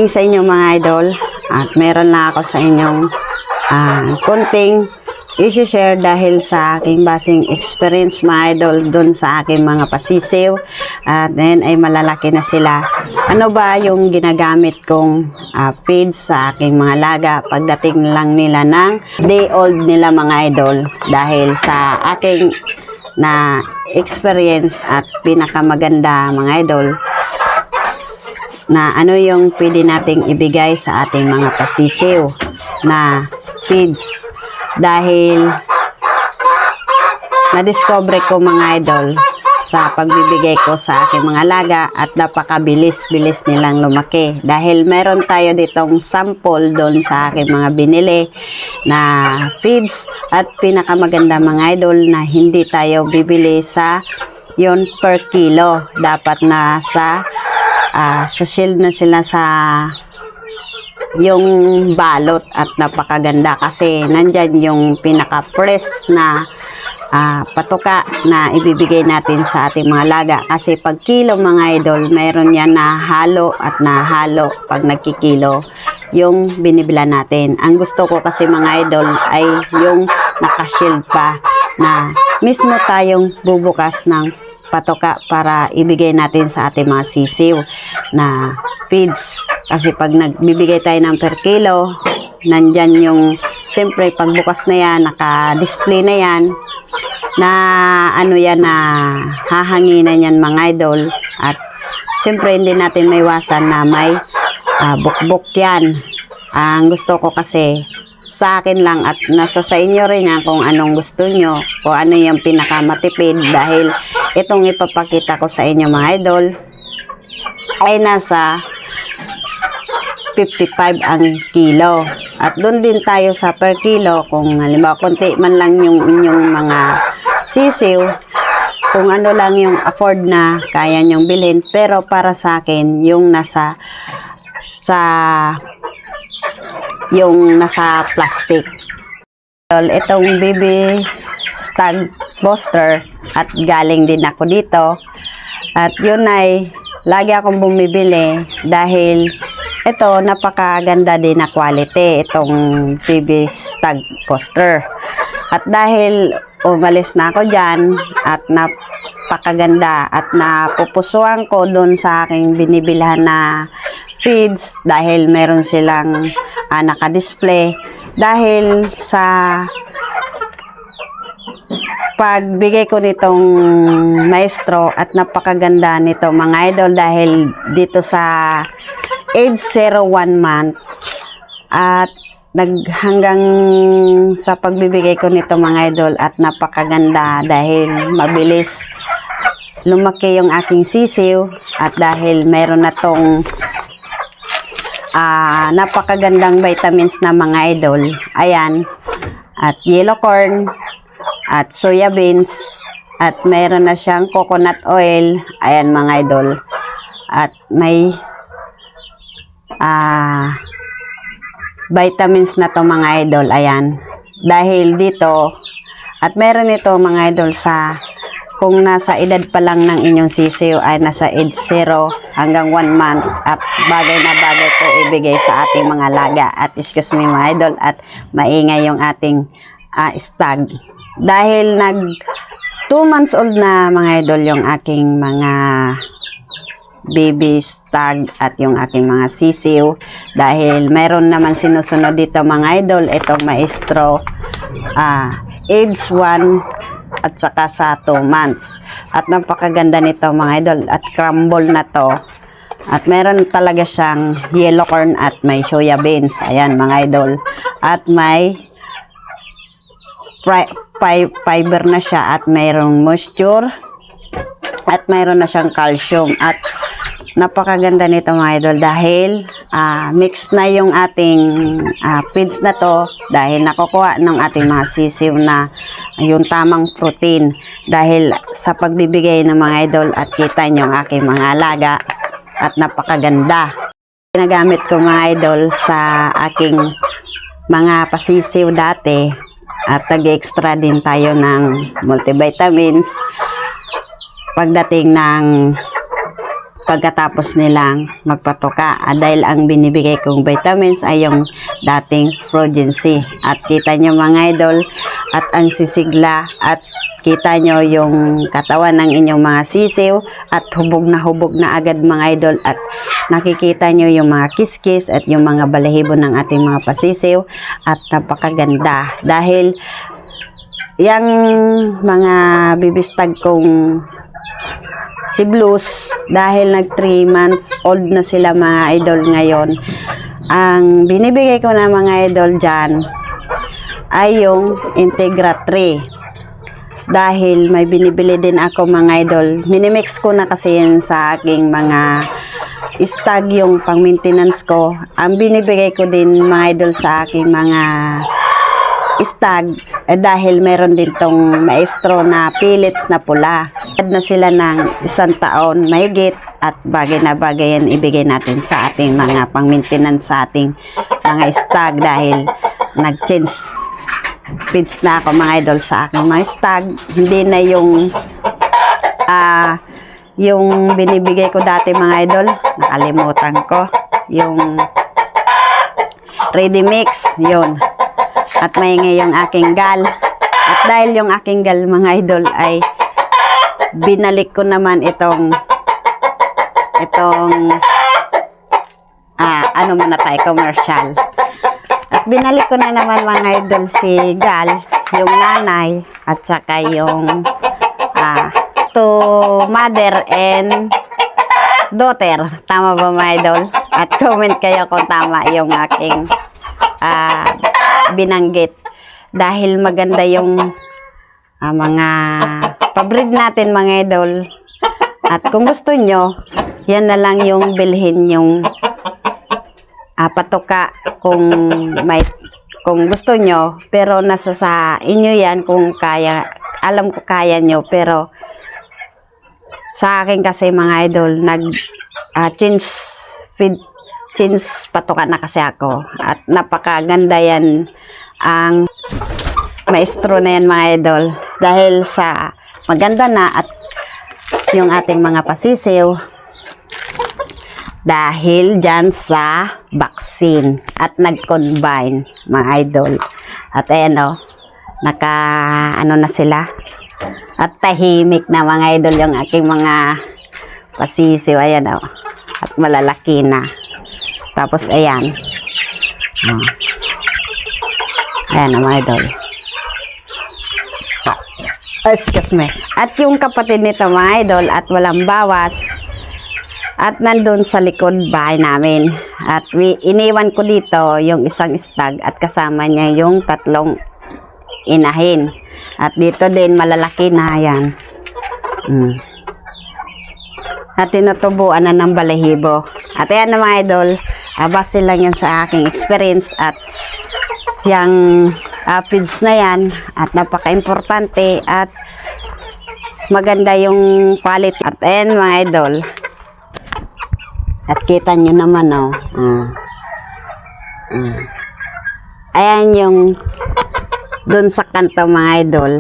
Sa inyo mga idol, at meron na ako sa inyong konting i-share dahil sa aking basing experience mga idol dun sa aking mga pasisiw, at then ay malalaki na sila. Ano ba yung ginagamit kong feed sa aking mga laga pagdating lang nila ng day old nila mga idol, dahil sa aking na experience at pinakamaganda mga idol na ano yung pwede nating ibigay sa ating mga pasisiw na feeds, dahil na-discover ko mga idol sa pagbibigay ko sa aking mga laga at napakabilis-bilis nilang lumaki, dahil meron tayo ditong sample doon sa aking mga binili na feeds, at pinakamaganda mga idol na hindi tayo bibili sa yon per kilo, dapat na sa shield na sila sa yung balot, at napakaganda kasi nandyan yung pinaka-fresh na patuka na ibibigay natin sa ating mga laga. Kasi pag kilo mga idol, mayroon yan na halo at nahalo pag nagkikilo yung binibila natin. Ang gusto ko kasi mga idol ay yung naka-shield pa na mismo tayong bubukas ng patoka para ibigay natin sa ating mga sisiw na feeds. Kasi pag nagbibigay tayo ng per kilo, nandyan yung, siyempre pagbukas na yan, naka-display na yan, na ano yan, na hahanginan yan mga idol. At siyempre hindi natin maiwasan na may bukbok yan. Ang gusto ko kasi sa akin lang, at nasa sa inyo rin yan kung anong gusto nyo, kung ano yung pinakamatipid, dahil itong ipapakita ko sa inyo mga idol ay nasa 55 ang kilo, at doon din tayo sa per kilo. Kung halimbawa konti man lang yung inyong mga sisiw, kung ano lang yung afford na kaya nyong bilhin, pero para sa akin yung nasa plastic. Itong baby stag booster, at galing din ako dito, at yun ay lagi akong bumibili dahil ito napakaganda din na quality itong baby stag booster. At dahil umalis na ako dyan at napakaganda at napupusuan ko doon sa aking binibilhan na feeds, dahil meron silang naka-display, dahil sa pagbigay ko nitong maestro, at napakaganda nito mga idol, dahil dito sa age 0 1 month at hanggang sa pagbibigay ko nito mga idol, at napakaganda dahil mabilis lumaki yung aking sisiw, at dahil meron na tong napakagandang vitamins na mga idol, ayan, at yellow corn at soya beans, at meron na siyang coconut oil, ayan mga idol, at may vitamins na to mga idol, ayan, dahil dito, at meron ito mga idol sa kung nasa edad pa lang ng inyong sisiw ay nasa age 0 hanggang 1 month, at bagay na bagay po ibigay sa ating mga laga. At excuse me mga idol, at maingay yung ating stag, dahil 2 months old na mga idol yung aking mga baby stag at yung aking mga sisiw, dahil meron naman sinusunod dito mga idol, itong maestro age 1 at saka sa 2 months. At napakaganda nito mga idol, at crumble na to, at meron talaga siyang yellow corn at may soya beans, ayan mga idol, at may fiber na siya, at mayroong moisture, at mayroon na siyang calcium. At napakaganda nito mga idol, dahil mix na yung ating feeds na to, dahil nakukuha ng ating mga sisiw na yung tamang protein, dahil sa pagbibigay ng mga idol, at kita nyo ang aking mga alaga, at napakaganda. Ginagamit ko mga idol sa aking mga pasisiw dati, at nag-extra din tayo ng multivitamins pagdating ng pagkatapos nilang magpatuka. Dahil ang binibigay kong vitamins ay yung dating Progency. At kita nyo mga idol, at ang sisigla, at kita nyo yung katawan ng inyong mga sisiw, at hubog na agad mga idol, at nakikita nyo yung mga kiskis at yung mga balahibo ng ating mga pasisiw, at napakaganda. Dahil yung mga bibistag kong si Blues, dahil nag 3 months old na sila mga idol ngayon, ang binibigay ko na mga idol dyan ay yung Integra 3. Dahil may binibili din ako mga idol, minimix ko na kasi yun sa aking mga stag yung pang maintenance ko. Ang binibigay ko din mga idol sa aking mga stag, dahil meron din tong maestro na pellets na pula. Ad na sila ng 1 taon mahigit, at bagay na bagay yan ibigay natin sa ating mga pang maintenance sa ating mga stag, dahil nag-change feeds na ako mga idol sa aking mga stag. Hindi na yung binibigay ko dati mga idol, nakalimutan ko yung ready mix yun, at maingay yung aking gal. At dahil yung aking gal mga idol ay binalik ko naman itong ano muna tayo, commercial. At binalik ko na naman mga idol si gal, yung nanay, at saka yung to mother and daughter. Tama ba mga idol? At comment kayo kung tama yung aking binanggit. Dahil maganda yung mga pabreed natin mga idol. At kung gusto nyo, yan na lang yung bilhin yung patuka kung gusto nyo, pero nasa sa inyo yan kung kaya. Alam ko kaya nyo, pero sa akin kasi mga idol, change patuka na kasi ako, at napakaganda yan ang maestro na yan mga idol, dahil sa maganda na at yung ating mga pasisiw dahil dyan sa vaccine at nag-combine mga idol. At ayan o, ano na sila, at tahimik na mga idol yung aking mga pasisiw. Ayan o, at malalaki na. Tapos ayan, ayan mga idol. Excuse me. At yung kapatid nito mga idol, at walang bawas, at nandun sa likod bahay namin. At iniwan ko dito yung isang stag, at kasama niya yung 3 inahin. At dito din malalaki na yan. At tinutubuan na ng balahibo. At ayan na mga idol, base lang yan sa aking experience, at yung feeds na yan, at napaka-importante, at maganda yung quality. At ayan mga idol, at kita nyo naman ayan yung dun sa kanto mga idol,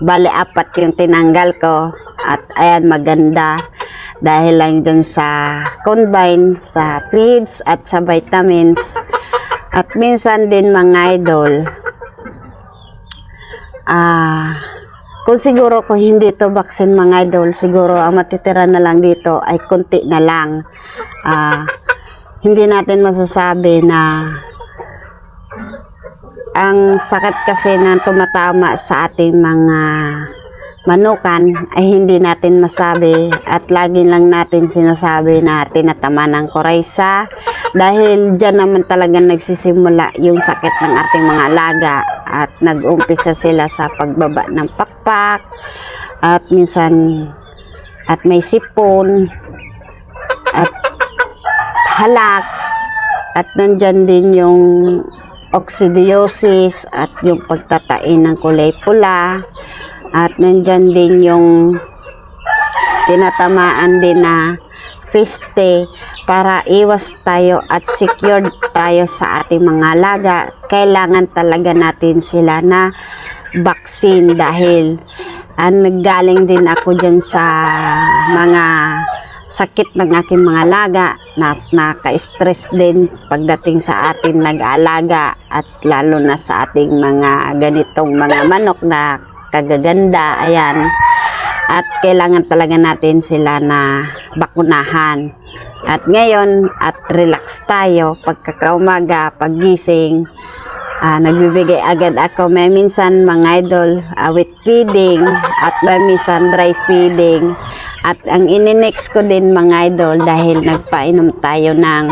bali 4 yung tinanggal ko. At ayan, maganda dahil lang dun sa combine, sa feeds at sa vitamins. At minsan din mga idol, kung hindi to vaccine mga idol, siguro ang matitira na lang dito ay konti na lang. Hindi natin masasabi na ang sakit kasi na tumatama sa ating mga manukan ay hindi natin masabi, at lagi lang natin sinasabi na tinatama ng kuraysa, dahil dyan naman talaga nagsisimula yung sakit ng ating mga alaga. At nag-umpisa sila sa pagbaba ng pakpak, at minsan at may sipon at halak, at nandyan din yung oxidiosis at yung pagtatain ng kulay pula, at nandyan din yung tinatamaan din na peste. Para iwas tayo at secured tayo sa ating mga alaga, kailangan talaga natin sila na vaccine. Dahil naggaling din ako dyan sa mga sakit ng aking mga alaga, na naka-stress din pagdating sa ating nag-aalaga, at lalo na sa ating mga ganitong mga manok na kagaganda, ayan. At kailangan talaga natin sila na bakunahan. At ngayon, at relax tayo, pagkakaumaga, paggising, nagbibigay agad ako, may minsan mga idol, with feeding, at may minsan dry feeding. At ang ininext ko din mga idol, dahil nagpainom tayo ng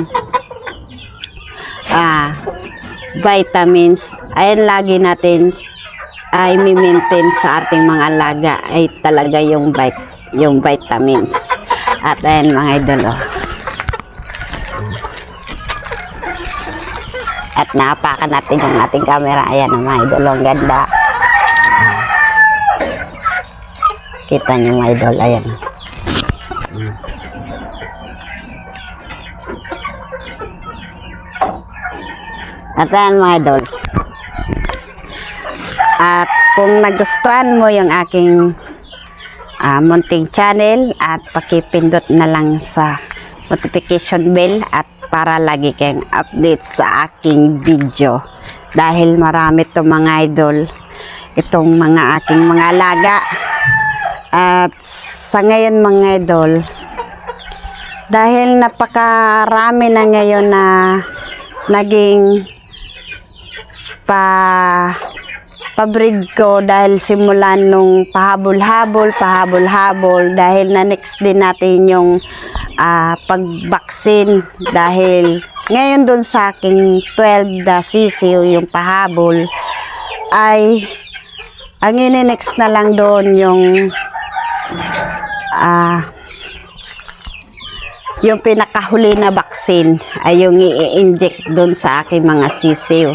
vitamins, ayan, lagi natin ay i-maintain sa ating mga alaga ay talaga yung vitamins. At ayan mga idol, at napakan natin yung ating camera. Ayan mga idol, ang ganda. Kita nyo mga idol, ayan. At ayan mga idol, at kung nagustuhan mo yung aking munting channel, at pakipindot na lang sa notification bell, at para lagi kayong update sa aking video, dahil marami to mga idol, itong mga aking mga alaga. At sa ngayon mga idol, dahil napakarami na ngayon na naging pabreed ko, dahil simulan nung pahabol-habol, dahil na next din natin yung pagbaksin, dahil ngayon dun sa aking 12 the sisiw, yung pahabol, ay ang ini-next na lang doon yung pinakahuli na baksin ay yung i-inject doon sa aking mga sisiw,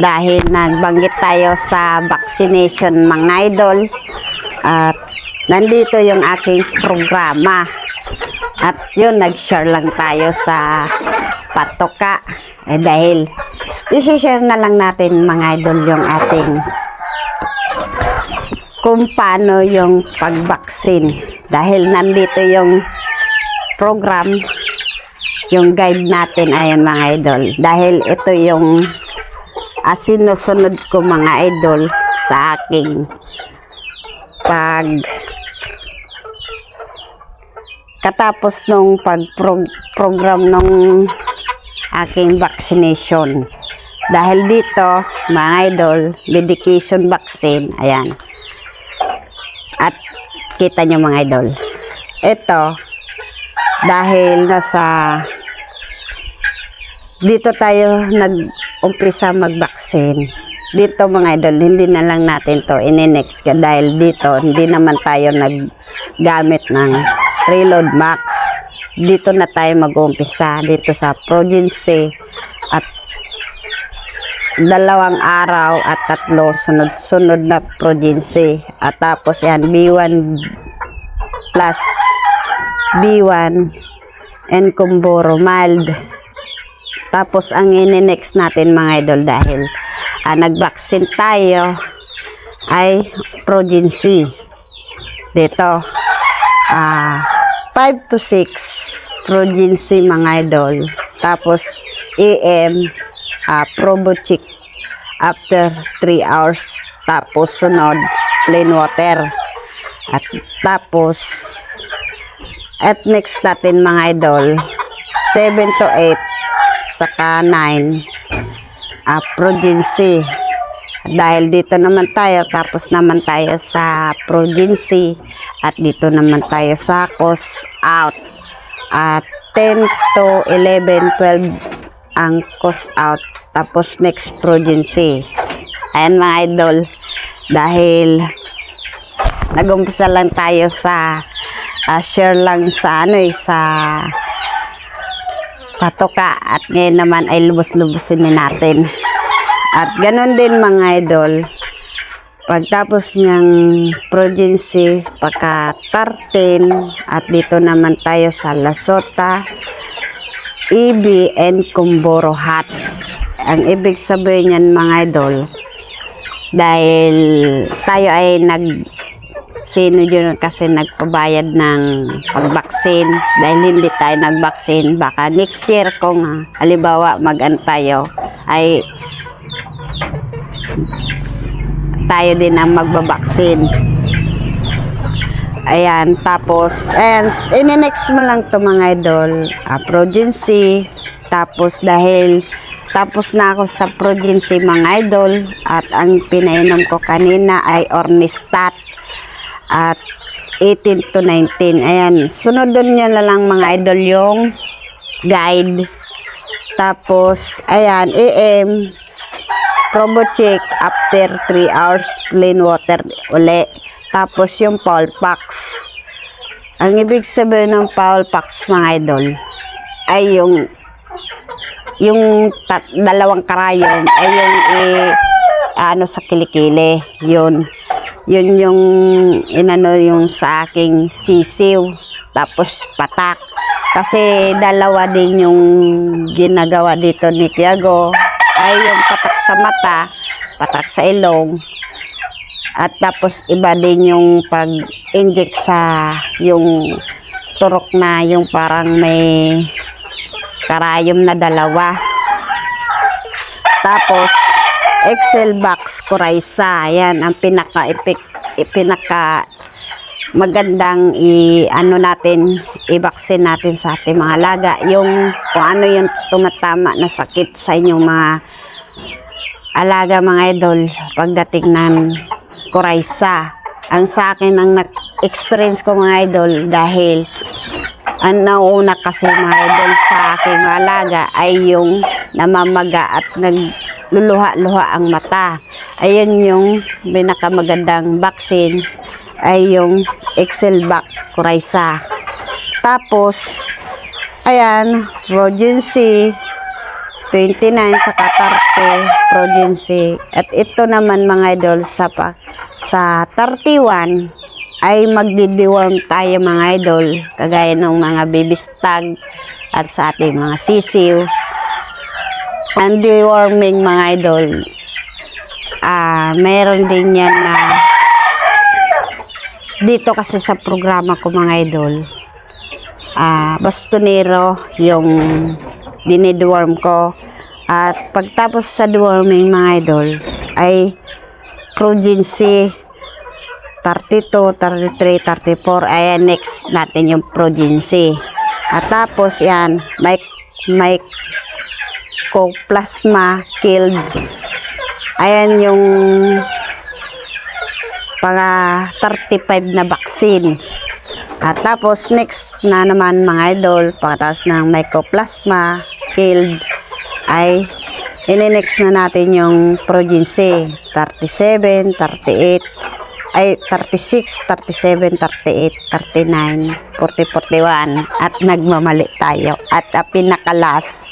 dahil nagbanggit tayo sa vaccination mga idol, at nandito yung aking programa. At yun, nag-share lang tayo sa patoka, dahil i-share na lang natin mga idol yung ating kung paano yung pagbaksin, dahil nandito yung program, yung guide natin. Ayan mga idol, dahil ito yung sinusunod ko mga idol sa aking katapos nung program nung aking vaccination. Dahil dito mga idol, medication vaccine, ayan. At kita nyo mga idol, ito dahil dito tayo nag-umpisa mag-vaccine. Dito mga idol, hindi na lang natin to ine-next, dahil dito hindi naman tayo naggamit ng reload max. Dito na tayo mag-umpisa, dito sa Progency, at 2 araw at 3 sunod-sunod na Progency, at tapos yan B1 plus B1 and Kumboro mild. Tapos ang ini-next natin mga idol, dahil nag-vaccine tayo, ay Progency. Dito 5 to 6 Progency mga idol. Tapos AM Probochic after 3 hours. Tapos sunod plain water. At tapos at next natin mga idol, 7 to 8 saka 9 Progency. Dahil dito naman tayo, tapos naman tayo sa Progency, at dito naman tayo sa cost out, at 10 to 11, 12 ang cost out, tapos next Progency. Ayan mga idol, dahil nag-umpisa lang tayo sa share lang sa sa patoka, at ngayon naman ay lubos-lubosin natin. At ganun din mga idol, pagtapos ng Progency, pagka 13, at dito naman tayo sa Lasota, EB and Kumboro Hats. Ang ibig sabihin yan mga idol, dahil tayo ay sino yun kasi nagpabayad ng pagbaksin. Dahil hindi tayo nagbaksin, baka next year kung halimbawa mag-ano tayo, ay tayo din ang magbabaksin. Ayan, tapos, ayan, in-next mo lang to mga idol, Progency. Tapos, dahil tapos na ako sa Progency mga idol, at ang pinainom ko kanina ay Ornistat at 18 to 19. Ayan, sunodon nyo na lang mga idol yung guide. Tapos, ayan, AM, Probocheck after 3 hours, clean water uli. Tapos yung Paulpax. Ang ibig sabihin ng Paulpax mga idol ay yung dalawang karayom ay yung ano sa kilikili. Yun yung inano yung sa aking sisiw. Tapos patak. Kasi dalawa din yung ginagawa dito ni Tiago. Ay yung patak sa mata, patak sa ilong. At tapos iba din yung pag-inject sa yung turok na yung parang may karayom na dalawa. Tapos Excel box Coryza. Ayan ang pinaka magandang ano natin, i-vaccine natin sa ating mga alaga. Yung kung ano yung tumatama na sakit sa inyong mga alaga mga idol pagdating ng Coryza. Ang sa akin ang experience ko mga idol, dahil ang nauna kasi mga idol sa aking mga alaga ay yung namamaga at nagluluha-luha ang mata. Ayun yung pinakamagandang vaccine ay yung Excelvac Coryza. Tapos ayan, Progency 29 sa 30 Progency. At ito naman mga idol sa 31 ay magdi-deworm tayo mga idol, kagaya ng mga baby stag at sa ating mga sisiw. Ang deworming mga idol, meron din yan na dito kasi sa programa ko mga idol, bastonero yung dinideworm ko. At pagtapos sa deworming mga idol ay Progency 32, 33, 34. Ayan, next natin yung Progency. At tapos yan, Mycoplasma killed. Ayan yung mga 35 na vaccine. At tapos next na naman mga idol, pagkatapos ng Mycoplasma killed ay ini-next na natin yung Progency 37, 38, ay 36, 37, 38, 39, 40, 41 at nagmamali tayo. At pinakalas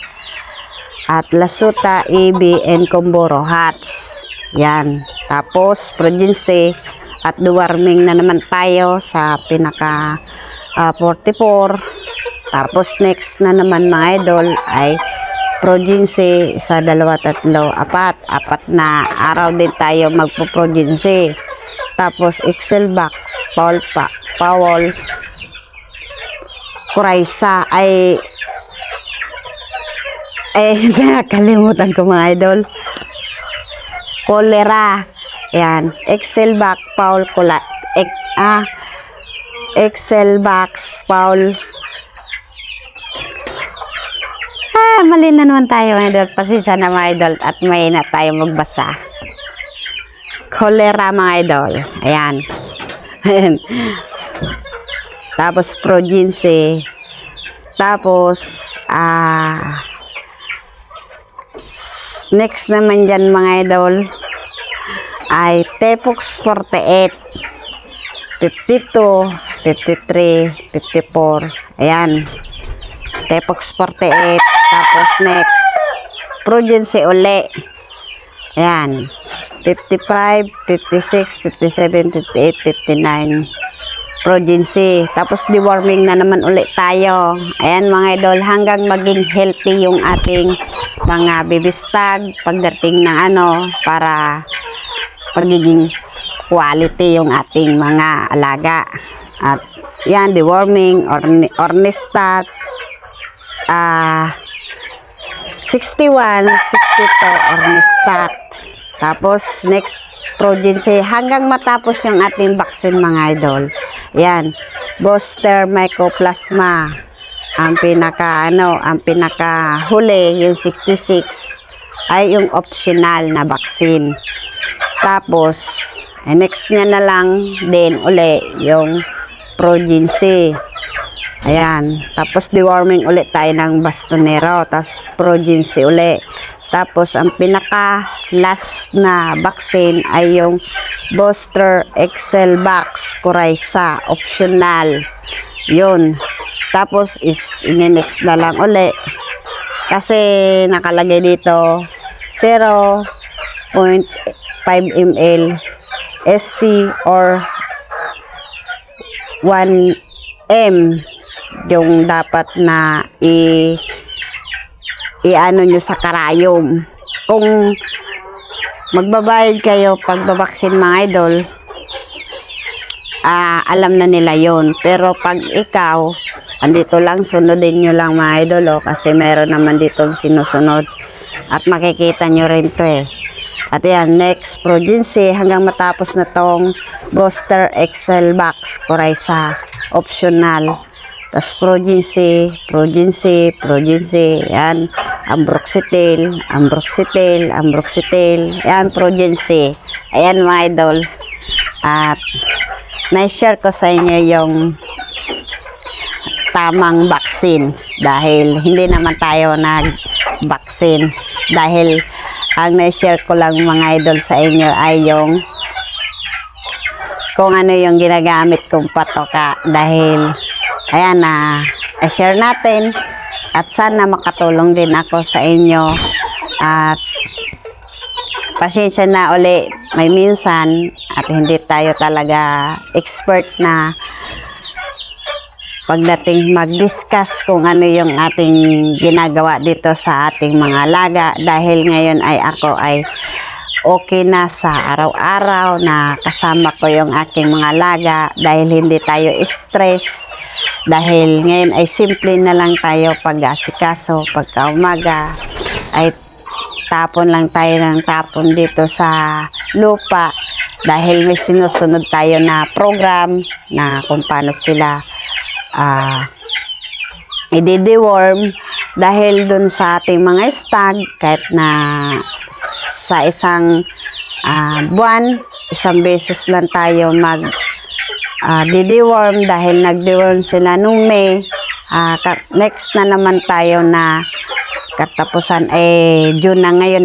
at Lasuta, EB, and Comboro Hats. Yan. Tapos Progency at deworming na naman tayo sa pinaka 44. Tapos next na naman mga idol ay Progency sa 2, 3, 4 na araw din tayo magpo-Progency. Tapos Excelvac, Powell, Coryza ay nakalimutan ko mga idol. Cholera. Yan, Excelvac, Excelvac, mali na naman tayo mga idol. Pasensya na mga idol at may na tayo magbasa. Cholera mga idol. Ayan. Tapos Progency. Tapos next naman dyan mga idol ay Tepox 48, 52, 53, 54. Ayan. Tepox 48. Tapos next Progency uli. Ayan. 55, 56, 57, 58, 59 Progency. Tapos deworming na naman ulit tayo. Ayan mga idol, hanggang maging healthy yung ating mga baby stag pagdating ng para pagiging quality yung ating mga alaga. At yan, deworming, ornistat, 61, 62, ornistat. Tapos, next progeny, hanggang matapos yung ating vaccine mga idol. Yan, booster mycoplasma. Ang pinaka huli, yung 66, ay yung optional na vaccine. Tapos, next niya na lang din uli yung progeny. Ayan. Tapos, deworming ulit tayo ng bastonero. Tapos, progeny uli. Tapos, ang pinaka-last na vaccine ay yung booster Excelvax Coryza. Optional. Yun. Tapos, next na lang uli. Kasi, nakalagay dito, 0.5 ml SC or 1 M yung dapat na i-ano nyo sa karayom. Kung magbabayad kayo pagbabaksin mga idol, alam na nila yon. Pero pag ikaw, andito lang, sunodin nyo lang mga idol, kasi meron naman dito sinusunod. At makikita nyo rin to eh. At yan, next progeny, hanggang matapos na tong booster Excelvax Coryza. Optional. Tapos progeny. Yan, ambroxetil. Yan, progeny. Ayan mga idol. At na-share ko sa inyo yung tamang vaccine. Dahil hindi naman tayo nag-vaccine. Dahil ang na-share ko lang mga idol sa inyo ay yung kung ano yung ginagamit kong patoka. Dahil ayan na share natin at sana makatulong din ako sa inyo. At pasensya na uli, may minsan at hindi tayo talaga expert na pagdating mag-discuss kung ano yung ating ginagawa dito sa ating mga alaga. Dahil ngayon ay ako ay okay na sa araw-araw na kasama ko yung aking mga alaga. Dahil hindi tayo stress. Dahil ngayon ay simple na lang tayo pag-asikaso. Pagka umaga ay tapon lang tayo ng tapon dito sa lupa. Dahil may sinusunod tayo na program na kung paano sila i-deworm. Dahil dun sa ating mga stag, kahit na sa isang buwan, isang beses lang tayo di-deworm. Dahil nag-deworm sila nung May, next na naman tayo na katapusan June na ngayon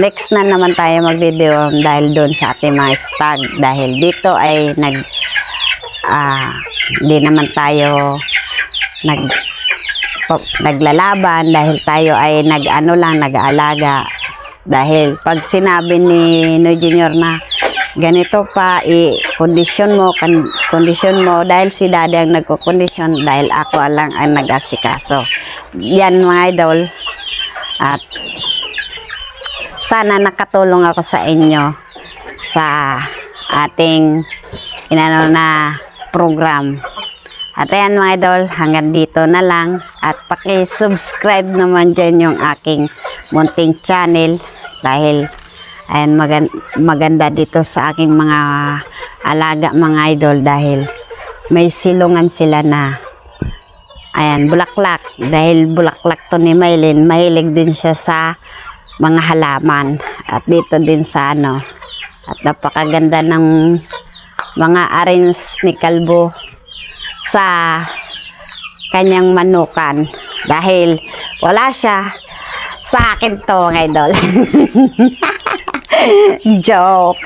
next na naman tayo magdi-deworm dahil doon sa ating mga stag. Dahil dito ay hindi naman tayo naglalaban, dahil tayo ay nag-aalaga. Dahil pag sinabi ni No Junior na ganito pa, kondisyon mo, dahil si daddy ang nagko-kondisyon, dahil ako lang ang nag-asikaso. Yan mga idol. At sana nakatulong ako sa inyo sa ating na program. At ayan mga idol, hanggang dito na lang. At paki-subscribe naman dyan yung aking munting channel. Dahil ayan, maganda dito sa aking mga alaga mga idol. Dahil may silungan sila na ayan, bulaklak. Dahil bulaklak to ni Maylin, mahilig din siya sa mga halaman. At dito din sa at napakaganda ng mga arrange ni Kalbo sa kanyang manukan. Dahil wala siya, sa akin to mga idol. Joke.